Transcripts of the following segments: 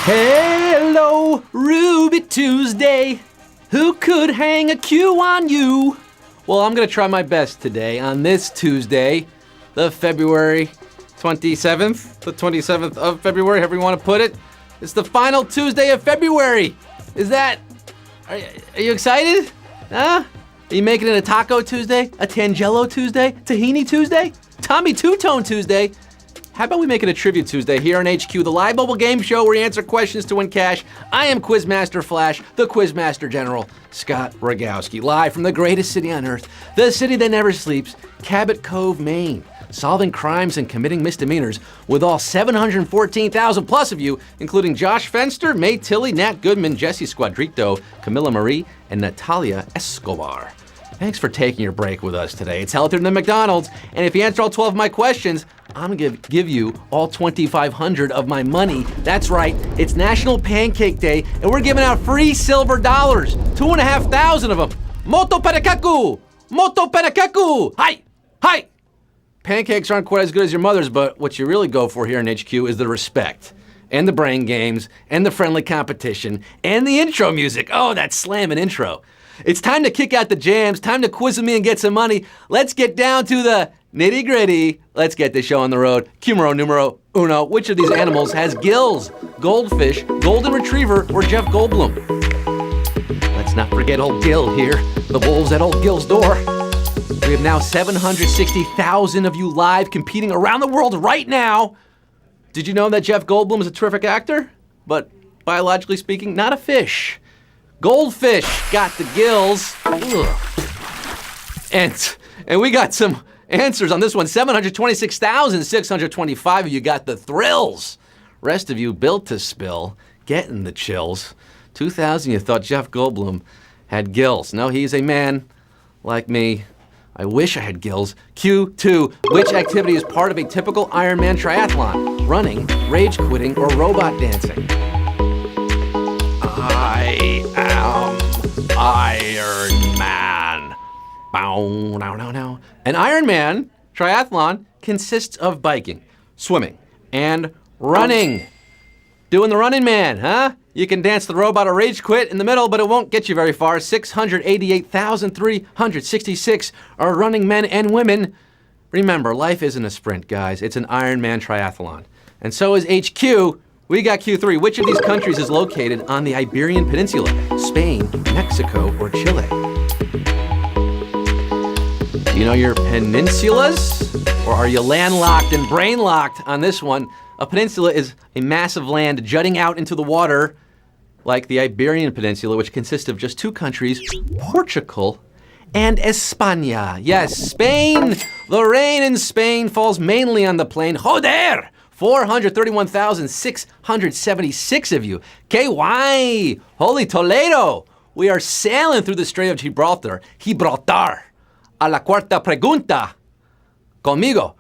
Hello, Ruby Tuesday. Who could hang a Q on you? Well, I'm gonna try my best today on this Tuesday, the February 27th, the 27th of February, however you want to put it. It's the final Tuesday of February. Are you excited? Huh? Are you making it a Taco Tuesday, a Tangelo Tuesday, Tahini Tuesday, Tommy Two-Tone Tuesday? How about we make it a Trivia Tuesday here on HQ, the live mobile game show where we answer questions to win cash. I am Quizmaster Flash, the Quizmaster General, Scott Rogowski, live from the greatest city on earth, the city that never sleeps, Cabot Cove, Maine, solving crimes and committing misdemeanors with all 714,000 plus of you, including Josh Fenster, May Tilley, Nat Goodman, Jesse Squadrito, Camilla Marie, and Natalia Escobar. Thanks for taking your break with us today. It's healthier than McDonald's, and if you answer all 12 of my questions, I'm gonna give you all 2,500 of my money. That's right, it's National Pancake Day, and we're giving out free silver dollars, 2,500 of them. Moto perekaku! Moto perekaku! Hi! Hi! Pancakes aren't quite as good as your mother's, but what you really go for here in HQ is the respect, and the brain games, and the friendly competition, and the intro music. Oh, that slamming intro. It's time to kick out the jams, time to quiz with me and get some money. Let's get down to the nitty gritty. Let's get this show on the road. Cumero numero uno. Which of these animals has gills? Goldfish, golden retriever, or Jeff Goldblum? Let's not forget old Gil here. The wolves at old Gil's door. We have now 760,000 of you live competing around the world right now. Did you know that Jeff Goldblum is a terrific actor? But biologically speaking, not a fish. Goldfish got the gills. Ugh. And we got some answers on this one. 726,625 of you got the thrills. Rest of you built to spill, getting the chills. 2,000 you thought Jeff Goldblum had gills. No, he's a man like me. I wish I had gills. Q2, which activity is part of a typical Ironman triathlon? Running, rage quitting, or robot dancing? I am Iron Man. Bow, now, now, now. An Ironman triathlon consists of biking, swimming, and running. Doing the running man, huh? You can dance the robot or rage quit in the middle, but it won't get you very far. 688,366 are running men and women. Remember, life isn't a sprint, guys. It's an Ironman triathlon. And so is HQ. We got Q3. Which of these countries is located on the Iberian Peninsula? Spain, Mexico, or Chile? Do you know your peninsulas? Or are you landlocked and brain-locked on this one? A peninsula is a massive land jutting out into the water, like the Iberian Peninsula, which consists of just two countries, Portugal and España. Yes, Spain. The rain in Spain falls mainly on the plain. Joder! 431,676 of you. KY! Holy Toledo! We are sailing through the Strait of Gibraltar. Gibraltar. A la cuarta pregunta. Conmigo.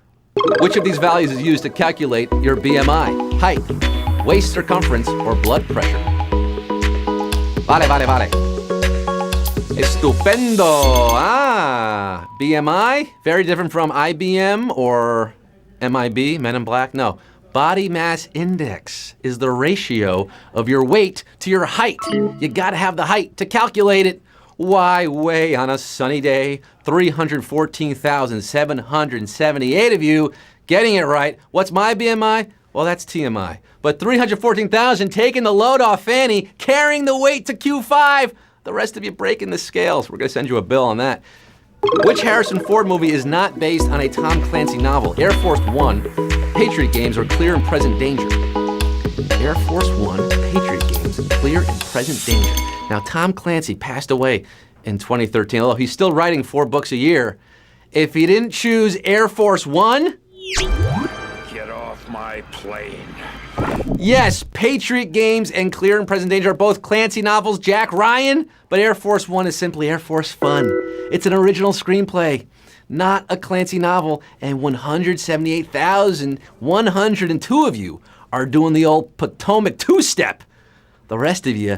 Which of these values is used to calculate your BMI? Height, waist circumference, or blood pressure? Vale. Estupendo. BMI, very different from IBM or MIB, Men in Black. No, body mass index is the ratio of your weight to your height. You gotta have the height to calculate it. Why weigh on a sunny day? 314,778 of you getting it right. What's my BMI? Well, that's TMI. But 314,000 taking the load off Fanny, carrying the weight to Q5. The rest of you breaking the scales. We're gonna send you a bill on that. Which Harrison Ford movie is not based on a Tom Clancy novel? Air Force One, Patriot Games, or Clear and Present Danger? Air Force One, Patriot Games, Clear and Present Danger. Now, Tom Clancy passed away in 2013, although he's still writing 4 books a year. If he didn't choose Air Force One... Get off my plane. Yes, Patriot Games and Clear and Present Danger are both Clancy novels, Jack Ryan, but Air Force One is simply Air Force Fun. It's an original screenplay, not a Clancy novel, and 178,102 of you are doing the old Potomac two-step. The rest of you,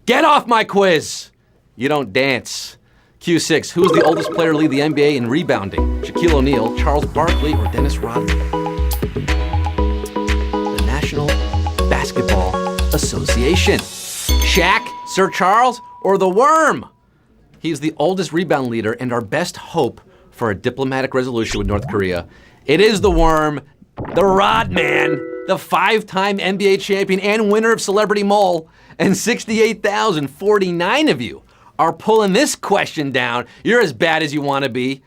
get off my quiz! You don't dance. Q6, who is the oldest player to lead the NBA in rebounding? Shaquille O'Neal, Charles Barkley, or Dennis Rodman? The National Basketball Association. Association. Shaq, Sir Charles, or the Worm? He's the oldest rebound leader and our best hope for a diplomatic resolution with North Korea. It is the Worm, the Rodman, the 5-time NBA champion and winner of Celebrity Mole, and 68,049 of you are pulling this question down. You're as bad as you want to be.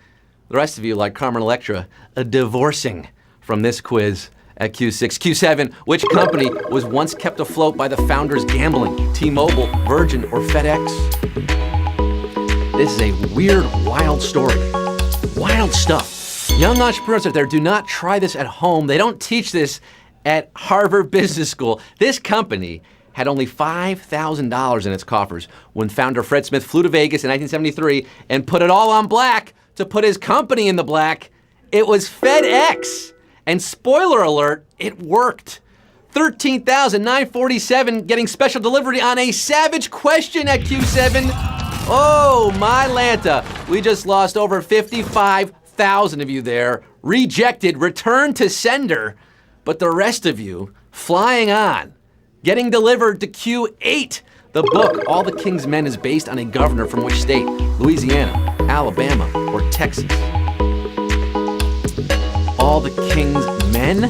The rest of you, like Carmen Electra, divorcing from this quiz at Q6. Q7, which company was once kept afloat by the founders gambling? T-Mobile, Virgin, or FedEx? This is a weird, wild story. Wild stuff. Young entrepreneurs out there, do not try this at home. They don't teach this at Harvard Business School. This company had only $5,000 in its coffers when founder Fred Smith flew to Vegas in 1973 and put it all on black to put his company in the black. It was FedEx. And spoiler alert, it worked. 13,947 getting special delivery on a savage question at Q7. Oh, my Lanta. We just lost over 55,000 of you there. Rejected, returned to sender. But the rest of you, flying on, getting delivered to Q8. The book, All the King's Men, is based on a governor from which state? Louisiana, Alabama, or Texas? All the King's Men?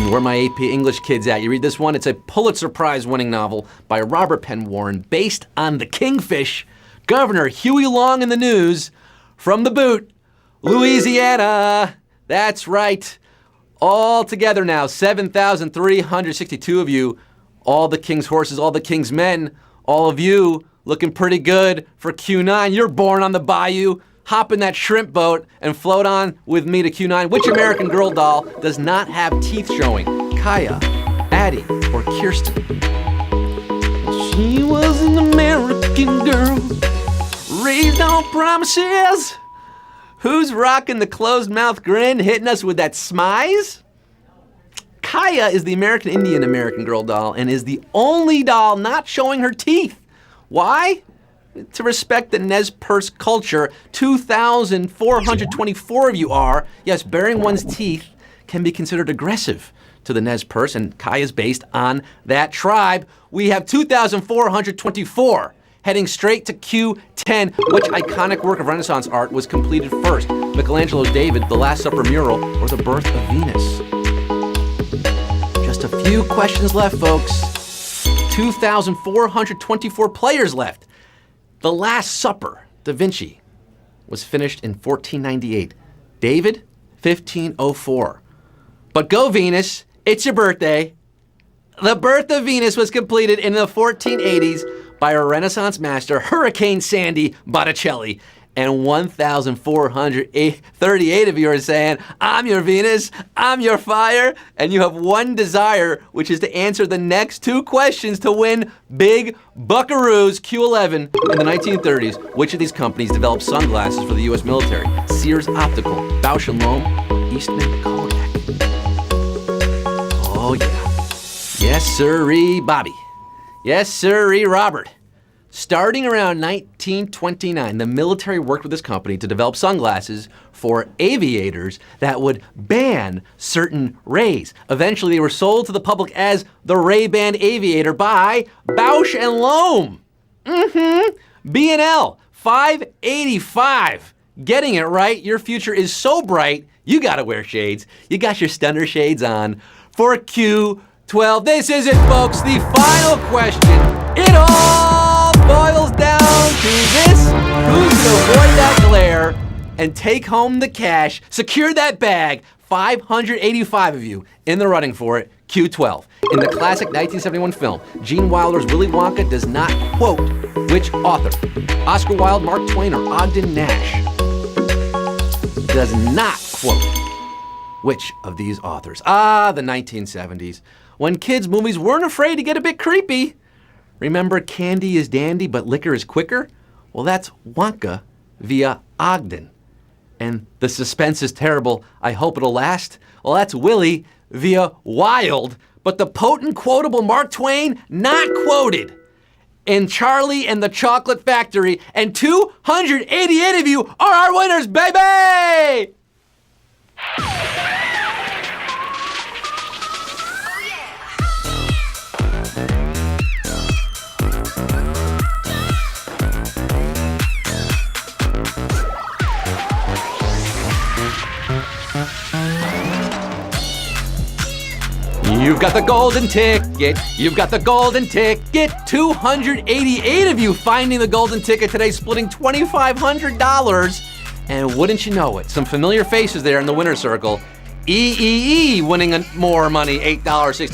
Where are my AP English kids at? You read this one? It's a Pulitzer Prize winning novel by Robert Penn Warren based on the kingfish, Governor Huey Long in the News, from the boot, Louisiana. That's right. All together now, 7,362 of you. All the King's horses, all the King's men, all of you looking pretty good for Q9. You're born on the bayou. Hop in that shrimp boat and float on with me to Q9. Which American Girl doll does not have teeth showing? Kaya, Addie, or Kirsten? She was an American girl, raised on promises. Who's rocking the closed mouth grin, hitting us with that smize? Kaya is the American Indian American Girl doll and is the only doll not showing her teeth. Why? To respect the Nez Perce culture, 2,424 of you are. Yes, baring one's teeth can be considered aggressive to the Nez Perce, and Kaya is based on that tribe. We have 2,424 heading straight to Q10. Which iconic work of Renaissance art was completed first? Michelangelo's David, The Last Supper mural, or The Birth of Venus? Just a few questions left, folks. 2,424 players left. The Last Supper, Da Vinci, was finished in 1498. David, 1504. But go Venus, it's your birthday. The Birth of Venus was completed in the 1480s by a Renaissance master, Hurricane Sandy Botticelli. And 1,438 of you are saying, I'm your Venus, I'm your fire, and you have one desire, which is to answer the next two questions to win big buckaroos. Q11 in the 1930s. Which of these companies developed sunglasses for the U.S. military? Sears Optical, Bausch & Lomb, or Eastman Kodak? Oh yeah. Yes, sirree, Bobby. Yes, sirree, Robert. Starting around 1929, the military worked with this company to develop sunglasses for aviators that would ban certain rays. Eventually, they were sold to the public as the Ray-Ban Aviator by Bausch & Lomb. B&L, 585. Getting it right. Your future is so bright, you gotta wear shades. You got your stunner shades on for Q12. This is it, folks. The final question. It all boils down to this. Who's gonna avoid that glare and take home the cash, secure that bag? 585 of you in the running for it. Q12. In the classic 1971 film, Gene Wilder's Willy Wonka does not quote which author? Oscar Wilde, Mark Twain, or Ogden Nash? Does not quote which of these authors? Ah, the 1970s, when kids' movies weren't afraid to get a bit creepy. Remember candy is dandy, but liquor is quicker? Well, that's Wonka via Ogden. And the suspense is terrible. I hope it'll last. Well, that's Willy via Wilde, but the potent quotable Mark Twain not quoted in Charlie and the Chocolate Factory. And 288 of you are our winners, baby! You've got the golden ticket. You've got the golden ticket. 288 of you finding the golden ticket today, splitting $2,500. And wouldn't you know it, some familiar faces there in the winner's circle. EEE winning more money, $8.60.